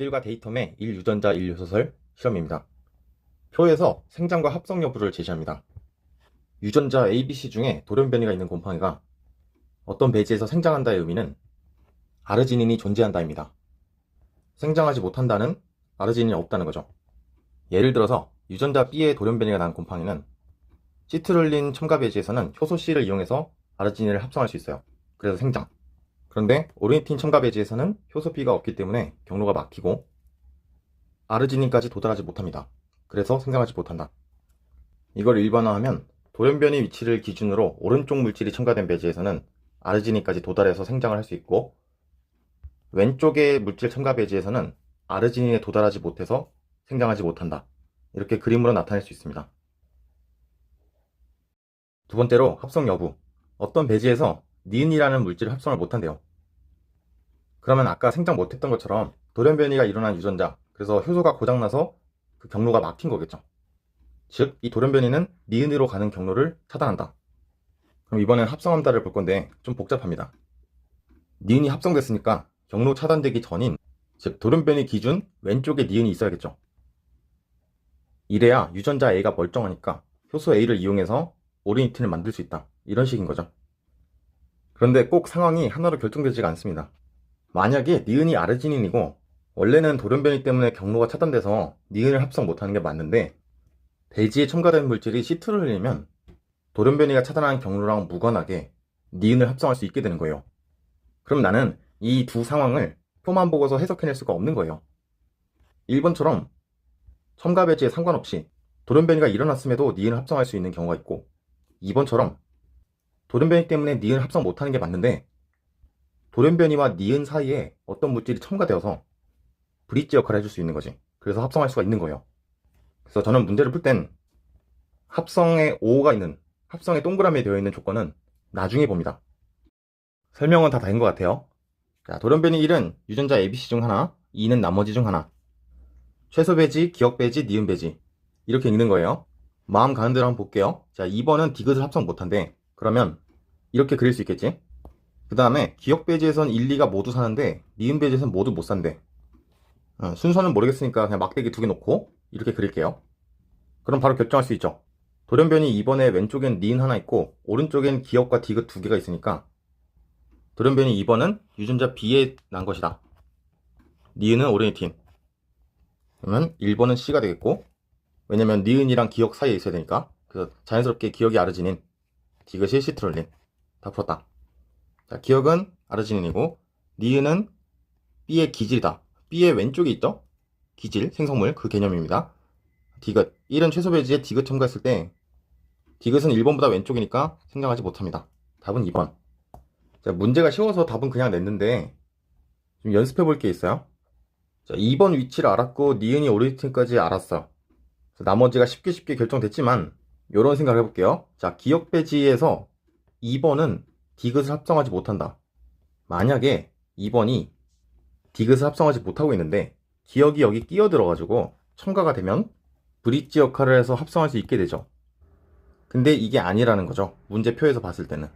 립딜과 데이텀의 1유전자 1요소설 실험입니다. 표에서 생장과 합성 여부를 제시합니다. 유전자 ABC 중에 돌연변이가 있는 곰팡이가 어떤 배지에서 생장한다의 의미는 아르지닌이 존재한다입니다. 생장하지 못한다는 아르지닌이 없다는 거죠. 예를 들어서 유전자 B의 돌연변이가 난 곰팡이는 시트룰린 첨가 배지에서는 효소 C를 이용해서 아르지닌을 합성할 수 있어요. 그래서 생장. 그런데 오르니틴 첨가 배지에서는 효소 B가 없기 때문에 경로가 막히고 아르지닌까지 도달하지 못합니다. 그래서 생장하지 못한다. 이걸 일반화하면 돌연변이 위치를 기준으로 오른쪽 물질이 첨가된 배지에서는 아르지닌까지 도달해서 생장을 할 수 있고, 왼쪽의 물질 첨가 배지에서는 아르지닌에 도달하지 못해서 생장하지 못한다. 이렇게 그림으로 나타낼 수 있습니다. 두 번째로 합성 여부. 어떤 배지에서 니은이라는 물질을 합성을 못한대요. 그러면 아까 생장 못했던 것처럼 돌연변이가 일어난 유전자, 그래서 효소가 고장나서 그 경로가 막힌 거겠죠. 즉, 이 돌연변이는 니은으로 가는 경로를 차단한다. 그럼 이번엔 합성함다를 볼 건데 좀 복잡합니다. 니은이 합성됐으니까 경로 차단되기 전인, 즉 돌연변이 기준 왼쪽에 니은이 있어야겠죠. 이래야 유전자 A가 멀쩡하니까 효소 A를 이용해서 오르니틴을 만들 수 있다. 이런 식인 거죠. 그런데 꼭 상황이 하나로 결정되지가 않습니다. 만약에 니은이 아르지닌이고 원래는 돌연변이 때문에 경로가 차단돼서 니은을 합성 못하는 게 맞는데, 배지에 첨가된 물질이 시트룰린이면 돌연변이가 차단한 경로랑 무관하게 니은을 합성할 수 있게 되는 거예요. 그럼 나는 이 두 상황을 표만 보고서 해석해낼 수가 없는 거예요. 1번처럼 첨가 배지에 상관없이 돌연변이가 일어났음에도 니은을 합성할 수 있는 경우가 있고, 2번처럼 돌연변이 때문에 니은을 합성 못하는 게 맞는데 돌연변이와 니은 사이에 어떤 물질이 첨가되어서 브릿지 역할을 해줄 수 있는 거지. 그래서 합성할 수가 있는 거예요. 그래서 저는 문제를 풀 땐 합성에 O가 있는, 합성에 동그라미 되어 있는 조건은 나중에 봅니다. 설명은 다 된 것 같아요. 자, 돌연변이 1은 유전자 ABC 중 하나, 2는 나머지 중 하나. 최소 배지, 기억 배지, 니은 배지. 이렇게 읽는 거예요. 마음 가는 대로 한번 볼게요. 자, 2번은 디귿을 합성 못한대. 그러면 이렇게 그릴 수 있겠지? 그 다음에 기억 배지에선 1, 2가 모두 사는데 니은 배지에선 모두 못 산대. 순서는 모르겠으니까 그냥 막대기 2개 놓고 이렇게 그릴게요. 그럼 바로 결정할 수 있죠. 돌연변이 2번에 왼쪽엔 니은 하나 있고 오른쪽엔 기억과 디귿 2개가 있으니까 돌연변이 2번은 유전자 B에 난 것이다. 니은은 오르니틴. 그러면 1번은 C가 되겠고, 왜냐면 니은이랑 기억 사이에 있어야 되니까. 그래서 자연스럽게 기억이 아르지닌, 디귿이 시트룰린. 다 풀었다. 자, 기억은 아르지닌이고 니은은 B의 기질이다. B의 왼쪽에 있죠? 기질, 생성물, 그 개념입니다. 디귿, 1은 최소 배지에 디귿 첨가했을 때 디귿은 1번보다 왼쪽이니까 생략하지 못합니다. 답은 2번. 자, 문제가 쉬워서 답은 그냥 냈는데 좀 연습해 볼 게 있어요. 자, 2번 위치를 알았고 니은이 오리진까지 알았어. 나머지가 쉽게 결정됐지만 이런 생각을 해볼게요. 자, 기억 배지에서 2번은 디귿을 합성하지 못한다. 만약에 2번이 디귿을 합성하지 못하고 있는데 기억이 여기 끼어들어가지고 첨가가 되면 브릿지 역할을 해서 합성할 수 있게 되죠. 근데 이게 아니라는 거죠. 문제표에서 봤을 때는.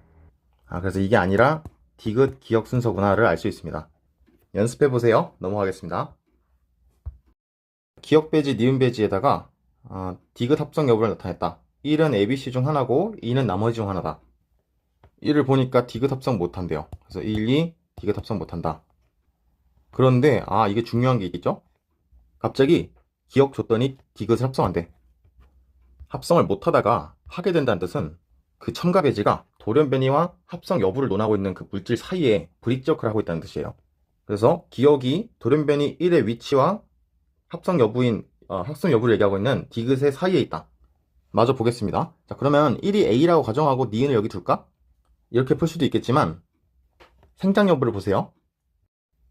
그래서 이게 아니라 디귿 기억 순서구나를 알 수 있습니다. 연습해보세요. 넘어가겠습니다. 기억 배지, 니은 배지에다가 디귿 합성 여부를 나타냈다. 1은 ABC 중 하나고 2는 나머지 중 하나다. 1을 보니까 디귿 합성 못한대요. 그래서 1, 2 디귿 합성 못한다. 그런데 이게 중요한 게 있겠죠? 갑자기 기억 줬더니 디귿을 합성한대. 합성을 못하다가 하게 된다는 뜻은 그 첨가 배지가 돌연변이와 합성 여부를 논하고 있는 그 물질 사이에 브릿지 역할을 하고 있다는 뜻이에요. 그래서 기억이 돌연변이 1의 위치와 합성 여부를 얘기하고 있는 디귿의 사이에 있다. 마저 보겠습니다. 자, 그러면 1이 A라고 가정하고 니은을 여기 둘까? 이렇게 풀 수도 있겠지만 생장 여부를 보세요.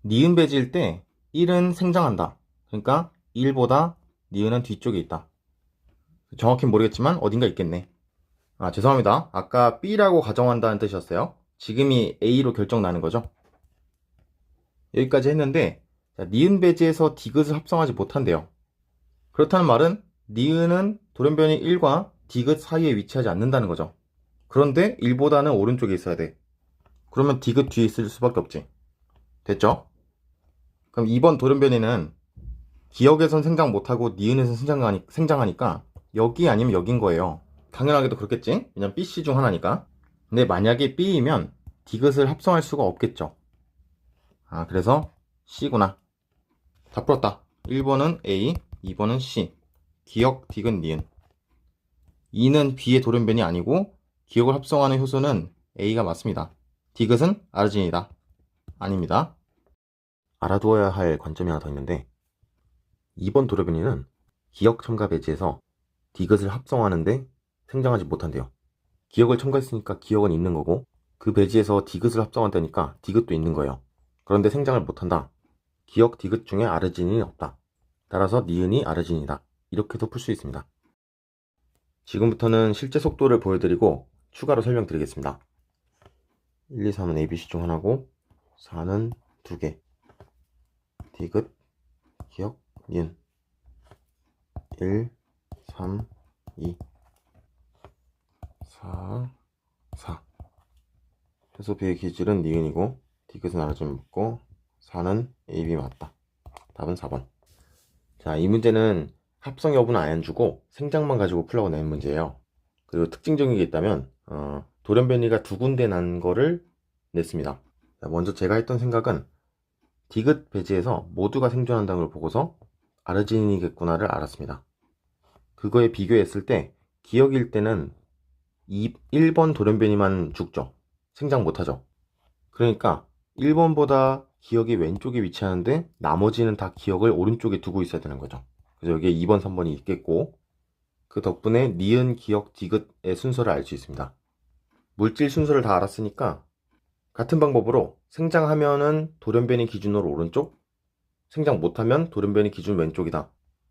니은 배지일 때 1은 생장한다. 그러니까 1보다 니은은 뒤쪽에 있다. 정확히는 모르겠지만 어딘가 있겠네. 죄송합니다. 아까 B라고 가정한다는 뜻이었어요. 지금이 A로 결정 나는 거죠. 여기까지 했는데, 자, 니은 배지에서 디귿을 합성하지 못한대요. 그렇다는 말은 니은은 돌연변이 1과 디귿 사이에 위치하지 않는다는 거죠. 그런데 1보다는 오른쪽에 있어야 돼. 그러면 디귿 뒤에 있을 수밖에 없지. 됐죠? 그럼 2번 돌연변이는 기역에선 생장 못하고 니은에선 생장하니까 여기 아니면 여긴 거예요. 당연하게도 그렇겠지? 왜냐면 B, C 중 하나니까. 근데 만약에 B이면 디귿을 합성할 수가 없겠죠. 그래서 C구나. 다 풀었다. 1번은 A, 2번은 C. 기역, 디귿, 니은. 2는 B의 돌연변이 아니고 기역을 합성하는 효소는 A가 맞습니다. 디귿은 아르진이다. 아닙니다. 알아두어야 할 관점이 하나 더 있는데 2번 돌연변이는 기역 첨가 배지에서 디귿을 합성하는데 생장하지 못한대요. 기역을 첨가했으니까 기역은 있는 거고 그 배지에서 디귿을 합성한다니까 디귿도 있는 거예요. 그런데 생장을 못한다. 기역 디귿 중에 아르진이 없다. 따라서 니은이 아르진이다. 이렇게도 풀 수 있습니다. 지금부터는 실제 속도를 보여드리고 추가로 설명드리겠습니다. 1, 2, 3은 ABC 중 하나고 4는 2개. 디귿, 기역, 니은. 1, 3, 2, 4, 4. 효소 B의 기질은 니은이고 디귿은 아르진 맞고 4는 AB 맞다. 답은 4번. 자, 이 문제는 합성 여부는 안 주고 생장만 가지고 풀라고 낸 문제예요. 그리고 특징적인 게 있다면 돌연변이가 두 군데 난 거를 냈습니다. 자, 먼저 제가 했던 생각은 디귿 배지에서 모두가 생존한다는 걸 보고서 아르진이겠구나를 알았습니다. 그거에 비교했을 때 기역일 때는 1번 돌연변이만 죽죠. 생장 못하죠. 그러니까 1번보다 기역이 왼쪽에 위치하는데 나머지는 다 기역을 오른쪽에 두고 있어야 되는 거죠. 그래서 여기에 2번, 3번이 있겠고 그 덕분에 니은, 기역, 디귿의 순서를 알 수 있습니다. 물질 순서를 다 알았으니까 같은 방법으로 생장하면은 돌연변이 기준으로 오른쪽, 생장 못하면 돌연변이 기준 왼쪽이다.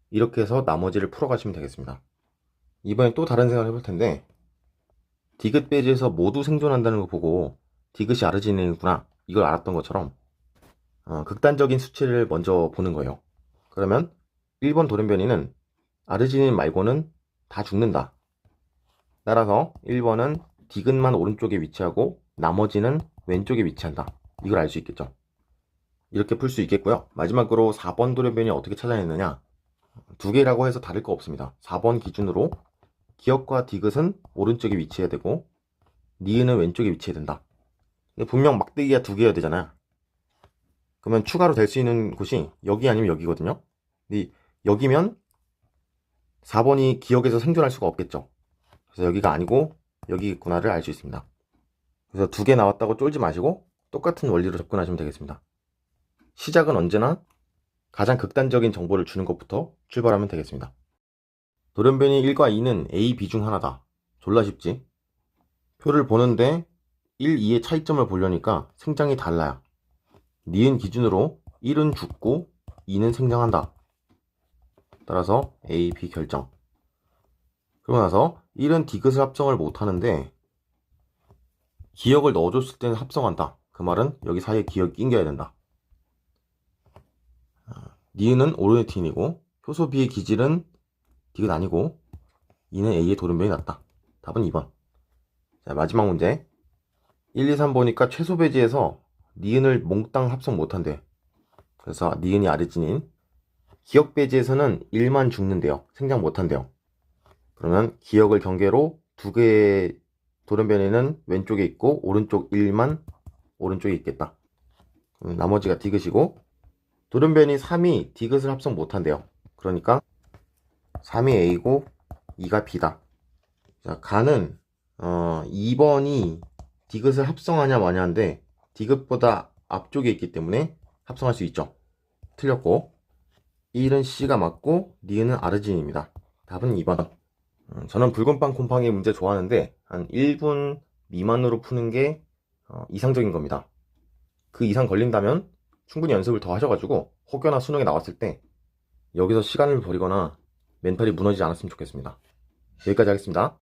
이렇게 해서 나머지를 풀어가시면 되겠습니다. 이번에 또 다른 생각을 해볼 텐데 디귿 배지에서 모두 생존한다는 거 보고 디귿이 아르진이구나 이걸 알았던 것처럼 극단적인 수치를 먼저 보는 거예요. 그러면 1번 돌연변이는 아르지닌 말고는 다 죽는다. 따라서 1번은 디귿만 오른쪽에 위치하고 나머지는 왼쪽에 위치한다. 이걸 알 수 있겠죠. 이렇게 풀 수 있겠고요. 마지막으로 4번 돌연변이 어떻게 찾아냈느냐. 두 개라고 해서 다를 거 없습니다. 4번 기준으로 기역과 디귿은 오른쪽에 위치해야 되고 니은은 왼쪽에 위치해야 된다. 근데 분명 막대기가 두 개여야 되잖아요. 그러면 추가로 될 수 있는 곳이 여기 아니면 여기거든요. 근데 여기면 4번이 기역에서 생존할 수가 없겠죠. 그래서 여기가 아니고 여기구나를 알 수 있습니다. 그래서 두 개 나왔다고 쫄지 마시고 똑같은 원리로 접근하시면 되겠습니다. 시작은 언제나 가장 극단적인 정보를 주는 것부터 출발하면 되겠습니다. 돌연변이 1과 2는 A, B 중 하나다. 졸라 쉽지? 표를 보는데 1, 2의 차이점을 보려니까 생장이 달라요. 니은 기준으로 1은 죽고 2는 생장한다. 따라서 A, B 결정. 그러고 나서 1은 디귿을 합성을 못하는데 기역을 넣어줬을 때는 합성한다. 그 말은 여기 사이에 기역이 낑겨야 된다. 니은은 오르네틴이고 효소 B의 기질은 디귿 아니고 2는 A의 돌연변이 났다. 답은 2번. 자, 마지막 문제. 1, 2, 3 보니까 최소 배지에서 니은을 몽땅 합성 못한대. 그래서 니은이 아르지닌. 기역 배지에서는 1만 죽는데요. 생장 못한대요. 그러면 기역을 경계로 두 개의 돌연변이는 왼쪽에 있고 오른쪽 1만 오른쪽에 있겠다. 나머지가 디귿이고 돌연변이 3이 디귿을 합성 못한대요. 그러니까 3이 A고 2가 B다. 자, 가는 2번이 디귿을 합성하냐 마냐인데 디귿보다 앞쪽에 있기 때문에 합성할 수 있죠. 틀렸고 1은 C가 맞고 니은은 아르진입니다. 답은 2번. 저는 붉은빵 곰팡이 문제 좋아하는데 한 1분 미만으로 푸는 게 이상적인 겁니다. 그 이상 걸린다면 충분히 연습을 더 하셔가지고 혹여나 수능에 나왔을 때 여기서 시간을 버리거나 멘탈이 무너지지 않았으면 좋겠습니다. 여기까지 하겠습니다.